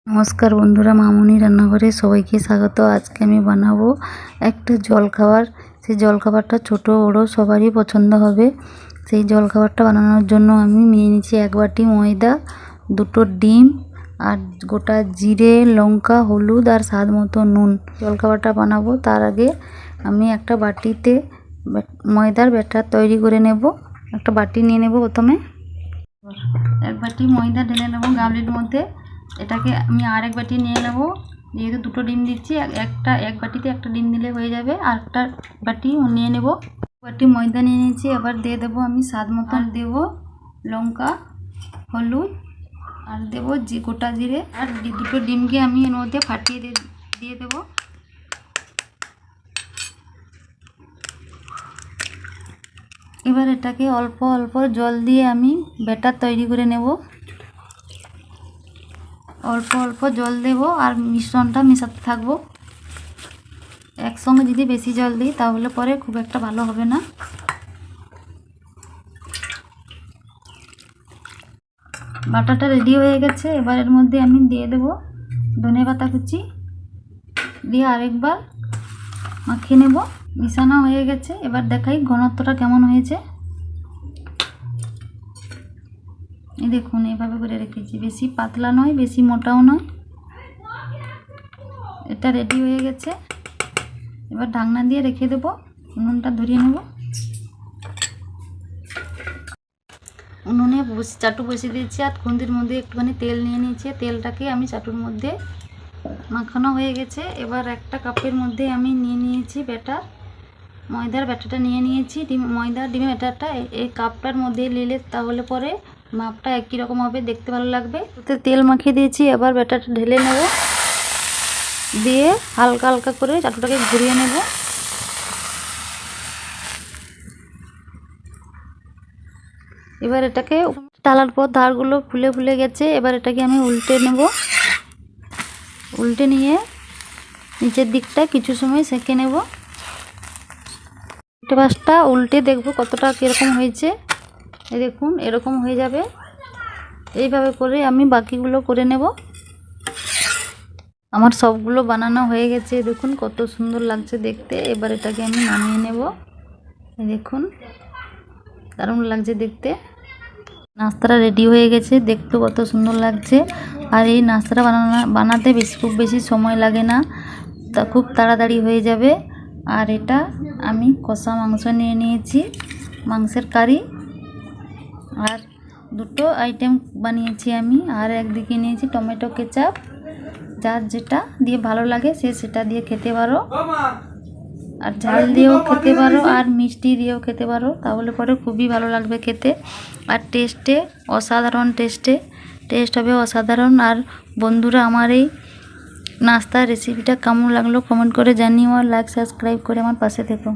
নমস্কার বন্ধুরা, মামুনি রান্নাঘরে সবাইকে স্বাগত। আজকে আমি বানাবো একটা জলখাবার। সেই জলখাবারটা ছোট বড় সবারই পছন্দ হবে। সেই জলখাবারটা বানানোর জন্য আমি নিয়ে নিয়েছি 1 বাটি ময়দা, 2টো ডিম আর গোটা জিরে, লঙ্কা, হলুদ আর স্বাদ মতো নুন। জলখাবারটা বানাবো তার আগে আমি একটা বাটিতে ময়দার ব্যাটার তৈরি করে নেব। একটা বাটি নিয়ে নেব। প্রথমে 1 বাটি ময়দা ঢেলে নেব গামলির মধ্যে। এটাকে আমি আর 1 বাটি নিয়ে নেব। যেহেতু 2টো ডিম দিচ্ছি, এক বাটিতে একটা ডিম দিলে হয়ে যাবে। আর একটা বাটি নিয়ে নেব। 1 বাটি ময়দা নিয়ে নিয়েছি। এবার দিয়ে দেবো আমি স্বাদ মতো দেব লঙ্কা, হলুদ আর দেব গোটা জিরে। আর 2টো ডিমকে আমি এর মধ্যে ফাটিয়ে দিয়ে দেবো। এবার এটাকে অল্প অল্প জল দিয়ে আমি ব্যাটার তৈরি করে নেব। অল্প অল্প জল দেব আর মিশ্রণটা মেশাতে থাকবো। একসঙ্গে যদি বেশি জল দিই তাহলে পরে খুব একটা ভালো হবে না। বাটারটা রেডি হয়ে গেছে। এবার এর মধ্যে আমি দিয়ে দেব ধনেপাতা কুচি, দিয়ে আরেকবার মাখিয়ে নেব। মিশানো হয়ে গেছে। এবার দেখাই ঘনত্বটা কেমন হয়েছে। এই দেখুন, এভাবে করে রেখেছি। বেশি পাতলা নয়, বেশি মোটাও নয়। এটা রেডি হয়ে গেছে। এবার ঢাকনা দিয়ে রেখে দেবো। উনুনটা ধরিয়ে নেব। উনুনে চাটু বসিয়ে দিয়েছি আর খুন্তির মধ্যে একটুখানি তেল নিয়ে নিয়েছি। তেলটাকে আমি চাটুর মধ্যে মাখানো হয়ে গেছে। এবার একটা কাপের মধ্যে আমি নিয়ে নিয়েছি ব্যাটার, ময়দার ব্যাটারটা নিয়ে নিয়েছি। ডিমের ব্যাটারটা এই কাপটার মধ্যে নিলে তাহলে পরে মাপটা একই রকম হবে, দেখতে ভালো লাগবে। ওতে তেল মাখিয়ে দিয়েছি। এবার ব্যাটারটা ঢেলে নেব, দিয়ে হালকা হালকা করে চাটুটাকে ঘুরিয়ে নেব। এবার এটাকে টালার পর ধারগুলো ফুলে ফুলে গেছে। এবার এটাকে আমি উল্টে নেব। উল্টে নিয়ে নিচের দিকটা কিছু সময় সেঁকে নেব। পাশটা উল্টে দেখব কতটা কীরকম হয়েছে। এই দেখুন, এরকম হয়ে যাবে। এইভাবে করে আমি বাকিগুলো করে নেব। আমার সবগুলো বানানো হয়ে গেছে। দেখুন কত সুন্দর লাগছে দেখতে। এবার এটাকে আমি নামিয়ে নেব। দেখুন দারুণ লাগছে দেখতে। নাস্তাটা রেডি হয়ে গেছে। দেখতে কত সুন্দর লাগছে। আর এই নাস্তাটা বানাতে খুব বেশি সময় লাগে না, তা খুব তাড়াতাড়ি হয়ে যাবে। আর এটা আমি কষা মাংস নিয়ে নিয়েছি, মাংসের কারি। আর 2টো আইটেম বানিয়েছি আমি। আর একদিকে নিয়েছি টমেটো কেচাপ। যার যেটা দিয়ে ভালো লাগে সে সেটা দিয়ে খেতে পারো। আর ঝাল দিয়েও খেতে পারো আর মিষ্টি দিয়েও খেতে পারো, তাহলে পরে খুবই ভালো লাগবে খেতে। আর টেস্টে অসাধারণ, টেস্ট হবে অসাধারণ। আর বন্ধুরা, আমার এই নাস্তার রেসিপিটা কেমন লাগলো কমেন্ট করে জানিও। আর লাইক সাবস্ক্রাইব করে আমার পাশে থেকো।